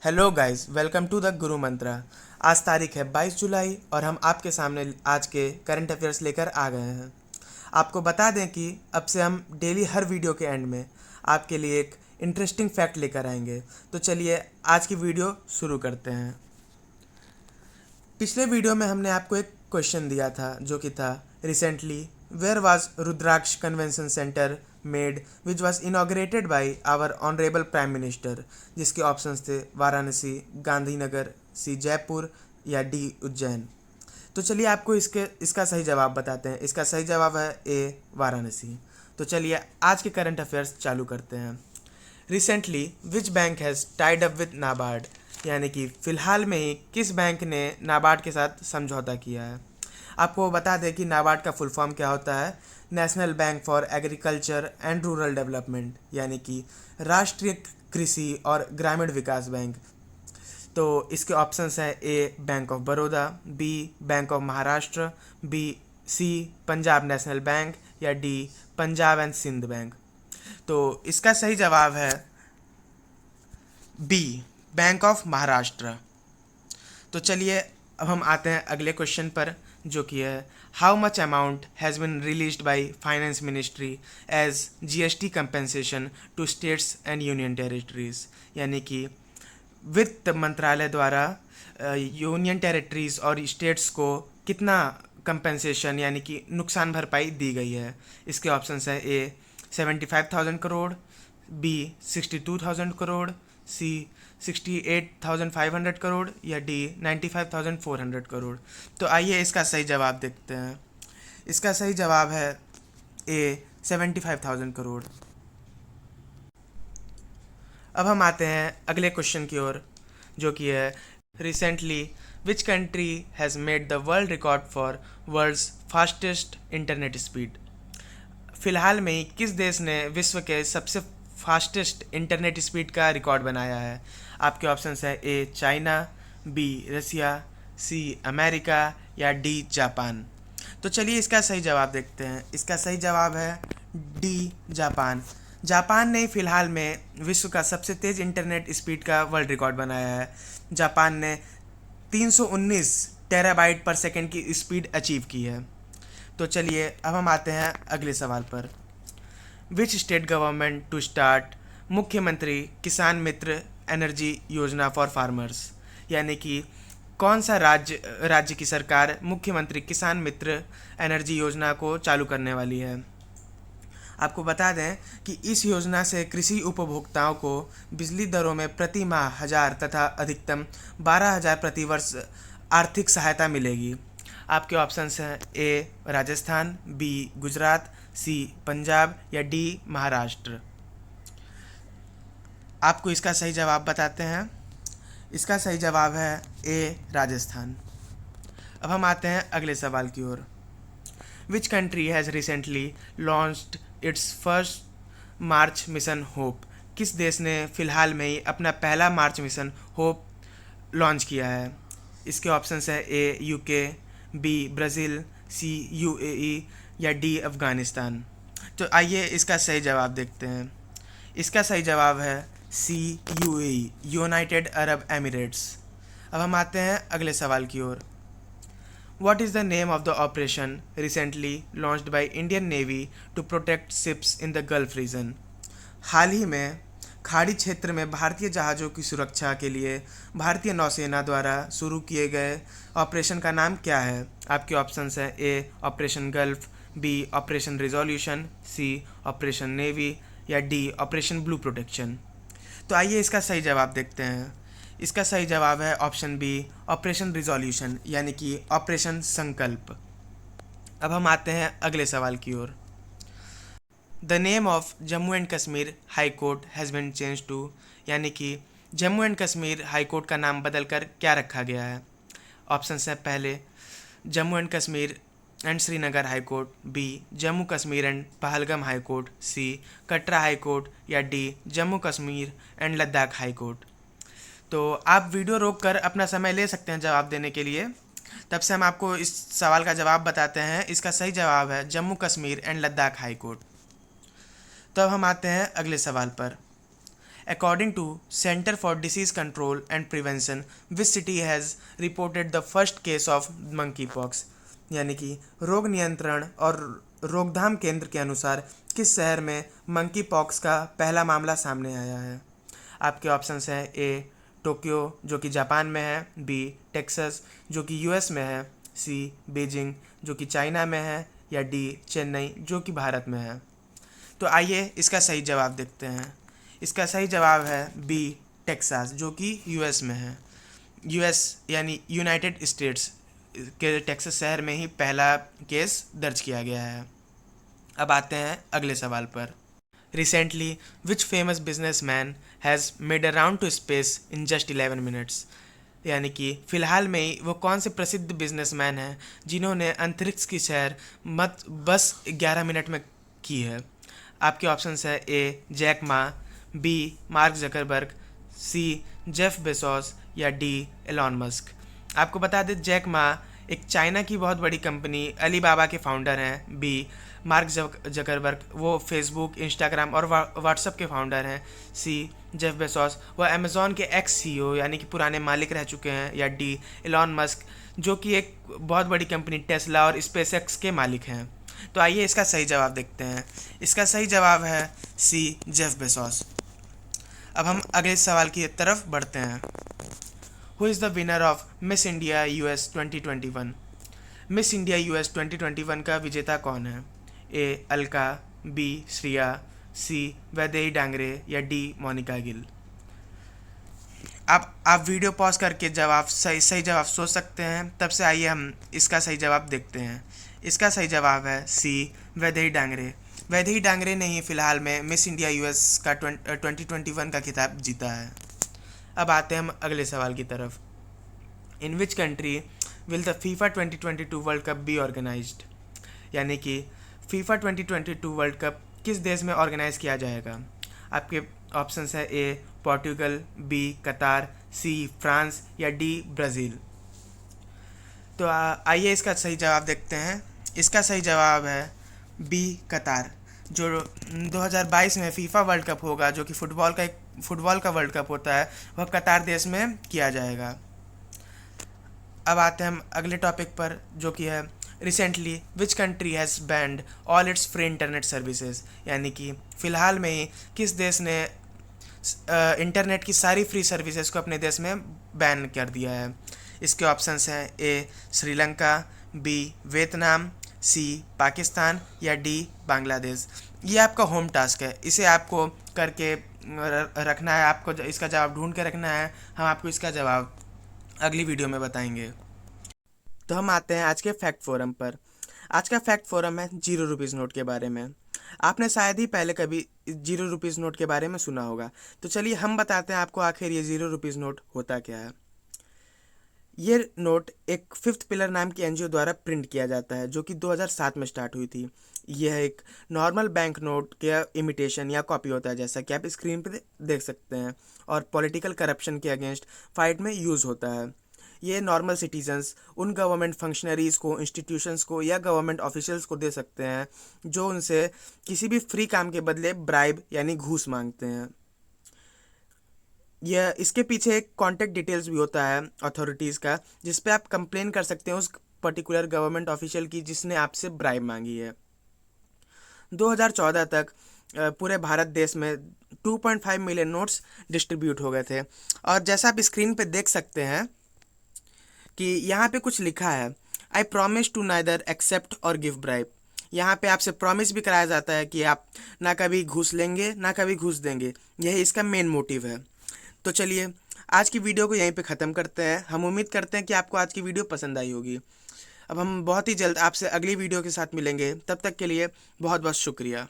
Hello guys, welcome to the Guru Mantra. आज तारीख है 22 जुलाई और हम आपके सामने आज के करंट अफेयर्स लेकर आ गए हैं। आपको बता दें कि अब से हम डेली हर वीडियो के एंड में आपके लिए एक इंटरेस्टिंग फैक्ट लेकर आएंगे। तो चलिए आज की वीडियो शुरू करते हैं। पिछले वीडियो में हमने आपको एक क्वेश्चन दिया था जो कि था recently where was Rudraksh convention centre made which was inaugurated by our honourable prime minister, जिसके ऑप्शंस थे वाराणसी, गांधीनगर, सी जयपुर या डी उज्जैन। तो चलिए आपको इसका सही जवाब बताते हैं। इसका सही जवाब है ए वाराणसी। तो चलिए आज के करंट अफेयर्स चालू करते हैं। Recently which bank has tied up with NABARD, यानी कि फ़िलहाल में ही किस बैंक ने नाबार्ड के साथ समझौता किया है। आपको बता दें कि नाबार्ड का फुल फॉर्म क्या होता है, national bank for agriculture and rural development, यानी कि राष्ट्रीय कृषि और ग्रामीण विकास बैंक। तो इसके ऑप्शंस हैं A bank of Baroda, B bank of Maharashtra, B C Punjab national bank या D Punjab and Sindh bank. तो इसका सही जवाब है बी बैंक ऑफ महाराष्ट्र। तो चलिए अब हम आते हैं अगले क्वेश्चन पर जो कि है how much amount has been released by finance ministry as GST compensation to states and union territories, यानी कि वित्त मंत्रालय द्वारा यूनियन टेरिटरीज और स्टेट्स को कितना कंपेंसेशन यानी कि नुकसान भरपाई दी गई है। इसके ऑप्शंस हैं ए 75,000 करोड़, बी 62,000 करोड़, सी 68,500 करोड़ या डी 95,400 करोड़। तो आइए इसका सही जवाब देखते हैं। इसका सही जवाब है ए 75,000 करोड़। अब हम आते हैं अगले क्वेश्चन की ओर जो कि है recently which country has made the world record for world's fastest internet speed. फिलहाल में ही किस देश ने विश्व के सबसे फास्टेस्ट इंटरनेट स्पीड का रिकॉर्ड बनाया है। आपके ऑप्शंस हैं A China, B Russia, C America या डी जापान। तो चलिए इसका सही जवाब देखते हैं। इसका सही जवाब है डी जापान। जापान ने फ़िलहाल में विश्व का सबसे तेज़ इंटरनेट स्पीड का वर्ल्ड रिकॉर्ड बनाया है। जापान ने 319 टेराबाइट पर सेकंड की स्पीड अचीव की है। तो चलिए अब हम आते हैं अगले सवाल पर। Which state government to start Mukhyamantri Kisan Mitra energy Yojana for farmers, यानी कि कौन सा राज्य की सरकार मुख्यमंत्री किसान मित्र एनर्जी योजना को चालू करने वाली है। आपको बता दें कि इस योजना से कृषि उपभोक्ताओं को बिजली दरों में प्रति माह 1,000 तथा अधिकतम 12,000 प्रति वर्ष आर्थिक सहायता मिलेगी। आपके ऑप्शंस हैं ए राजस्थान, बी गुजरात, सी पंजाब या डी महाराष्ट्र। आपको इसका सही जवाब बताते हैं। इसका सही जवाब है ए राजस्थान। अब हम आते हैं अगले सवाल की ओर। Which country has recently launched its first Mars mission hope. किस देश ने फ़िलहाल में ही अपना पहला मार्च मिशन होप लॉन्च किया है। इसके ऑप्शंस हैं ए यूके, बी ब्राज़ील, सी यूएई या डी अफ़गानिस्तान। तो आइए इसका सही जवाब देखते हैं। इसका सही जवाब है सी यूएई, यूनाइटेड अरब एमिरेट्स। अब हम आते हैं अगले सवाल की ओर। What is the name of the operation recently launched by Indian Navy to protect ships in the Gulf region? हाल ही में खाड़ी क्षेत्र में भारतीय जहाज़ों की सुरक्षा के लिए भारतीय नौसेना द्वारा शुरू किए गए ऑपरेशन का नाम क्या है। आपके ऑप्शंस हैं A operation gulf, B operation resolution, C operation navy या डी ऑपरेशन ब्लू प्रोटेक्शन। तो आइए इसका सही जवाब देखते हैं। इसका सही जवाब है ऑप्शन बी ऑपरेशन रिजोल्यूशन, यानी कि ऑपरेशन संकल्प। अब हम आते हैं अगले सवाल की ओर। The name of Jammu and Kashmir high court has been change to, यानी कि Jammu and Kashmir high court का नाम बदलकर क्या रखा गया है। ऑप्शंस हैं पहले Jammu and Kashmir and Srinagar high court, B Jammu Kashmir and Pahalgam high court, C Katra high court या D Jammu Kashmir and Ladakh high court. तो आप वीडियो रोक कर अपना समय ले सकते हैं जवाब देने के लिए। तब से हम आपको इस सवाल का जवाब बताते हैं। इसका सही जवाब है Jammu Kashmir and Ladakh high court. तो अब हम आते हैं अगले सवाल पर। According to Center for Disease Control and Prevention, which city has reported the first case of monkeypox? यानी कि रोग नियंत्रण और रोकथाम केंद्र के अनुसार किस शहर में मंकी पॉक्स का पहला मामला सामने आया है? आपके ऑप्शंस हैं ए टोक्यो जो कि जापान में है, बी टेक्सास जो कि यूएस में है, सी बीजिंग जो कि चाइना में है, या डी चेन्नई जो कि भारत में है। तो आइए इसका सही जवाब देखते हैं। इसका सही जवाब है बी टेक्सास जो कि यूएस में है। यूएस यानी यूनाइटेड स्टेट्स के टेक्सास शहर में ही पहला केस दर्ज किया गया है। अब आते हैं अगले सवाल पर। Recently which famous businessman has made a round to space in just 11 minutes? यानी कि फ़िलहाल में ही वो कौन से प्रसिद्ध बिजनेसमैन हैं जिन्होंने अंतरिक्ष की सैर बस 11 मिनट में की है? आपके ऑप्शंस है A Jack Ma, B Mark Zuckerberg, C Jeff Bezos, या डी एलॉन मस्क। आपको बता दें जैक मा एक चाइना की बहुत बड़ी कंपनी अलीबाबा के फाउंडर हैं। बी मार्क जकरबर्ग वो फेसबुक, इंस्टाग्राम और व्हाट्सएप के फाउंडर हैं। सी जेफ बेसोस वो अमेज़ॉन के एक्स सीईओ यानी कि पुराने मालिक रह चुके हैं। या डी एलॉन मस्क जो कि एक बहुत बड़ी कंपनी टेस्ला और स्पेसएक्स के मालिक हैं। तो आइए इसका सही जवाब देखते हैं। इसका सही जवाब है सी जेफ बेसोस। अब हम अगले सवाल की तरफ बढ़ते हैं। Who is the winner of miss India US 2021? Miss India US 2021 का विजेता कौन है? ए अलका, बी श्रिया, सी वैदेही डांगरे, या डी मोनिका गिल। आप वीडियो पॉज करके सही जवाब सोच सकते हैं। तब से आइए हम इसका सही जवाब देखते हैं। इसका सही जवाब है सी वैदेही डांगरे। वैदेही डांगरे ने ही फिलहाल में मिस इंडिया यूएस का 2021 का खिताब जीता है। अब आते हैं हम अगले सवाल की तरफ। In which country will the FIFA 2022 world cup be organised? यानी कि फीफा 2022 वर्ल्ड कप किस देश में ऑर्गेनाइज किया जाएगा? आपके ऑप्शंस है ए पोर्टुगल, बी कतार, सी फ्रांस, या डी ब्राज़ील। तो आइए इसका सही जवाब देखते हैं। इसका सही जवाब है बी कतार। जो 2022 में फीफा वर्ल्ड कप होगा जो कि फुटबॉल का वर्ल्ड कप होता है वह कतार देश में किया जाएगा। अब आते हैं हम अगले टॉपिक पर जो कि है recently which country has band all it's free internet services? यानी कि फ़िलहाल में ही किस देश ने इंटरनेट की सारी फ्री सर्विसेज को अपने देश में बैन कर दिया है? इसके ऑप्शंस हैं ए श्रीलंका, बी वियतनाम, सी पाकिस्तान, या डी बांग्लादेश। ये आपका होम टास्क है, इसे आपको करके रखना है। आपको इसका जवाब ढूंढ के रखना है। हम आपको इसका जवाब अगली वीडियो में बताएंगे। तो हम आते हैं आज के फैक्ट फोरम पर। आज का फैक्ट फोरम है 0 रुपीज़ नोट के बारे में। आपने शायद ही पहले कभी 0 रुपीज़ नोट के बारे में सुना होगा। तो चलिए हम बताते हैं आपको आखिर ये 0 रुपीज़ नोट होता क्या है। ये नोट एक फिफ्थ पिलर नाम की एनजीओ द्वारा प्रिंट किया जाता है जो कि 2007 में स्टार्ट हुई थी। यह एक नॉर्मल बैंक नोट के इमिटेशन या कॉपी होता है जैसा कि आप स्क्रीन पर देख सकते हैं, और पॉलिटिकल करप्शन के अगेंस्ट फाइट में यूज़ होता है। ये नॉर्मल सिटीजन्स उन गवर्नमेंट फंक्शनरीज़ को, इंस्टीट्यूशंस को या गवर्नमेंट ऑफिशियल्स को दे सकते हैं जो उनसे किसी भी फ्री काम के बदले ब्राइब यानी घूस मांगते हैं। यह इसके पीछे एक कॉन्टैक्ट डिटेल्स भी होता है अथॉरिटीज़ का, जिस पे आप कंप्लेन कर सकते हैं उस पर्टिकुलर गवर्नमेंट ऑफिशियल की जिसने आपसे ब्राइब मांगी है। 2014 तक पूरे भारत देश में 2.5 मिलियन नोट्स डिस्ट्रीब्यूट हो गए थे। और जैसा आप स्क्रीन पे देख सकते हैं कि यहाँ पे कुछ लिखा है, I promise to neither accept or give bribe. यहाँ पे आपसे प्रॉमिस भी कराया जाता है कि आप ना कभी घूस लेंगे ना कभी घूस देंगे। यही इसका मेन मोटिव है। तो चलिए आज की वीडियो को यहीं पे ख़त्म करते हैं। हम उम्मीद करते हैं कि आपको आज की वीडियो पसंद आई होगी। अब हम बहुत ही जल्द आपसे अगली वीडियो के साथ मिलेंगे। तब तक के लिए बहुत बहुत शुक्रिया।